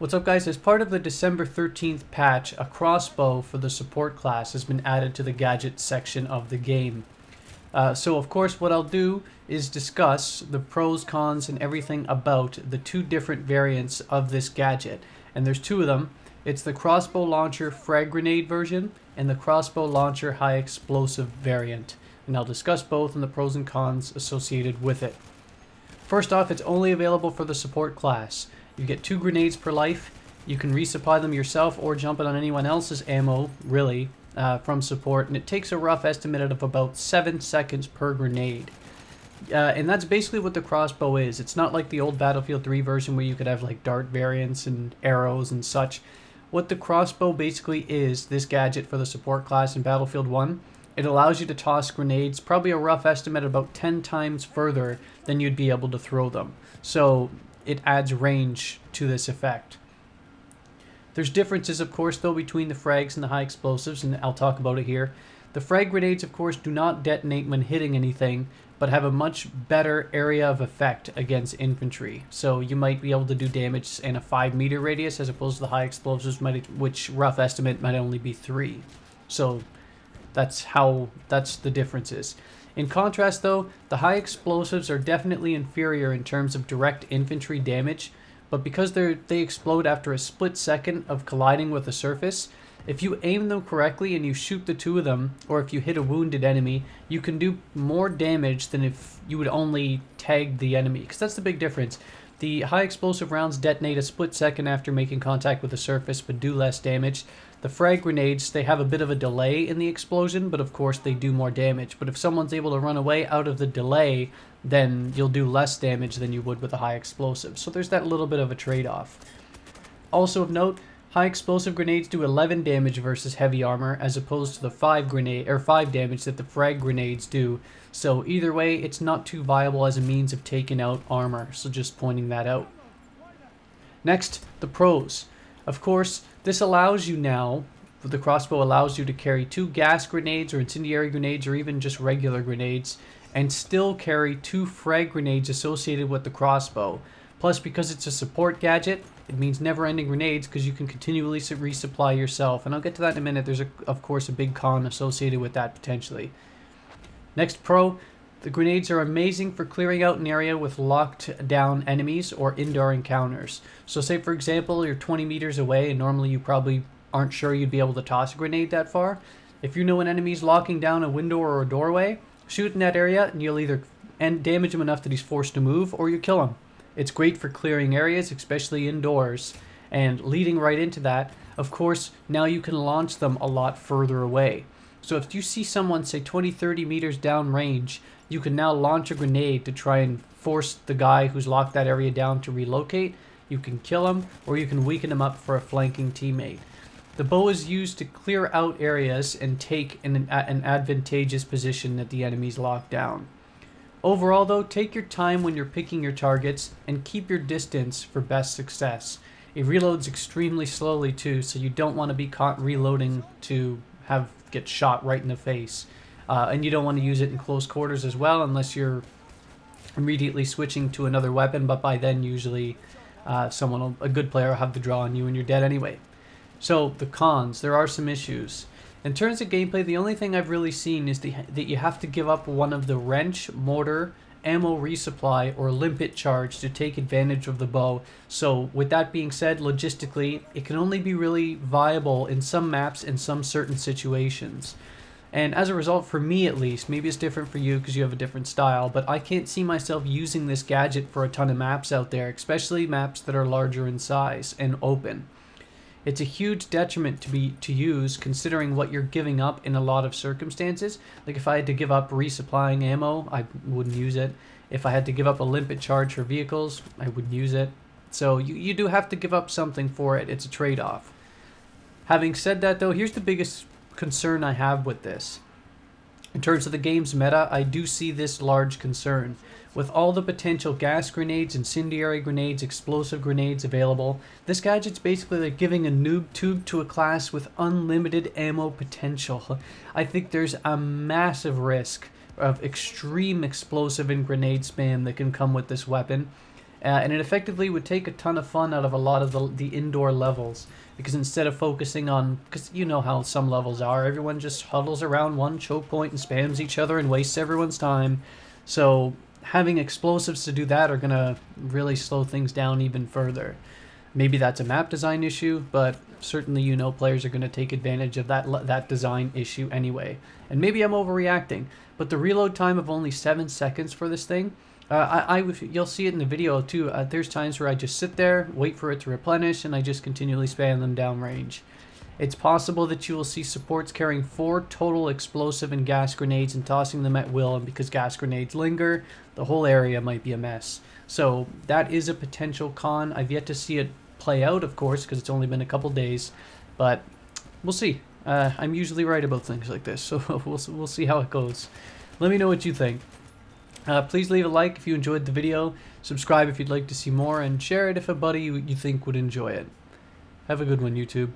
What's up, guys? As part of the December 13th patch, a crossbow for the support class has been added to the gadget section of the game. So of course what I'll do is discuss the pros, cons, and everything about the two different variants of this gadget. And there's two of them. It's the crossbow launcher frag grenade version and the crossbow launcher high explosive variant. And I'll discuss both and the pros and cons associated with it. First off, it's only available for the support class. You get 2 grenades per life. You can resupply them yourself or jump it on anyone else's ammo, really, from support. And it takes a rough estimate of about 7 seconds per grenade. And that's basically what the crossbow is. It's not like the old Battlefield 3 version where you could have like dart variants and arrows and such. What the crossbow basically is, this gadget for the support class in Battlefield 1, it allows you to toss grenades, probably a rough estimate, about 10 times further than you'd be able to throw them. So it adds range to this effect. There's differences, of course, though, between the frags and the high explosives, and I'll talk about it here. The frag grenades, of course, do not detonate when hitting anything, but have a much better area of effect against infantry. So you might be able to do damage in a 5-meter radius as opposed to the high explosives, which rough estimate might only be 3. So that's the differences. In contrast, though, the high explosives are definitely inferior in terms of direct infantry damage, but because they explode after a split second of colliding with a surface, if you aim them correctly and you shoot the two of them, or if you hit a wounded enemy, you can do more damage than if you would only tag the enemy, because that's the big difference. The high explosive rounds detonate a split second after making contact with the surface, but do less damage. The frag grenades, they have a bit of a delay in the explosion, but of course they do more damage. But if someone's able to run away out of the delay, then you'll do less damage than you would with a high explosive. So there's that little bit of a trade-off. Also of note, high explosive grenades do 11 damage versus heavy armor, as opposed to the 5 damage that the frag grenades do. So either way, it's not too viable as a means of taking out armor. So just pointing that out. Next, the pros. Of course, this allows you now, the crossbow allows you to carry 2 gas grenades or incendiary grenades or even just regular grenades, and still carry 2 frag grenades associated with the crossbow. Plus, because it's a support gadget, it means never-ending grenades because you can continually resupply yourself. And I'll get to that in a minute. There's, of course, a big con associated with that potentially. Next pro, the grenades are amazing for clearing out an area with locked down enemies or indoor encounters. So say, for example, you're 20 meters away and normally you probably aren't sure you'd be able to toss a grenade that far. If you know an enemy's locking down a window or a doorway, shoot in that area and you'll either damage him enough that he's forced to move or you kill him. It's great for clearing areas, especially indoors. And leading right into that, of course, now you can launch them a lot further away. So if you see someone, say 20, 30 meters down range, you can now launch a grenade to try and force the guy who's locked that area down to relocate. You can kill him, or you can weaken him up for a flanking teammate. The bow is used to clear out areas and take an advantageous position that the enemy's locked down. Overall, though, take your time when you're picking your targets and keep your distance for best success. It reloads extremely slowly too, so you don't want to be caught reloading to get shot right in the face. And you don't want to use it in close quarters as well unless you're immediately switching to another weapon, but by then usually a good player will have the draw on you and you're dead anyway. So the cons, there are some issues. In terms of gameplay, the only thing I've really seen is that you have to give up one of the wrench, mortar, ammo resupply, or limpet charge to take advantage of the bow. So with that being said, logistically, it can only be really viable in some maps in some certain situations. And as a result, for me at least, maybe it's different for you because you have a different style, but I can't see myself using this gadget for a ton of maps out there, especially maps that are larger in size and open. It's a huge detriment to use considering what you're giving up in a lot of circumstances. Like if I had to give up resupplying ammo, I wouldn't use it. If I had to give up a limpet charge for vehicles, I wouldn't use it. So you do have to give up something for it. It's a trade-off. Having said that, though, here's the biggest concern I have with this. In terms of the game's meta, I do see this large concern. With all the potential gas grenades, incendiary grenades, explosive grenades available, this gadget's basically like giving a noob tube to a class with unlimited ammo potential. I think there's a massive risk of extreme explosive and grenade spam that can come with this weapon. And it effectively would take a ton of fun out of a lot of the indoor levels, because instead of focusing on, because you know how some levels are, everyone just huddles around one choke point and spams each other and wastes everyone's time. So having explosives to do that are going to really slow things down even further. Maybe that's a map design issue, but certainly players are going to take advantage of that design issue anyway. And maybe I'm overreacting, but the reload time of only 7 seconds for this thing, you'll see it in the video too. There's times where I just sit there, wait for it to replenish, and I just continually spam them downrange. It's possible that you will see supports carrying 4 total explosive and gas grenades and tossing them at will, and because gas grenades linger, the whole area might be a mess. So that is a potential con. I've yet to see it play out, of course, because it's only been a couple days, but we'll see. I'm usually right about things like this, so we'll see how it goes. Let me know what you think. Please leave a like if you enjoyed the video, subscribe if you'd like to see more, and share it if a buddy you think would enjoy it. Have a good one, YouTube.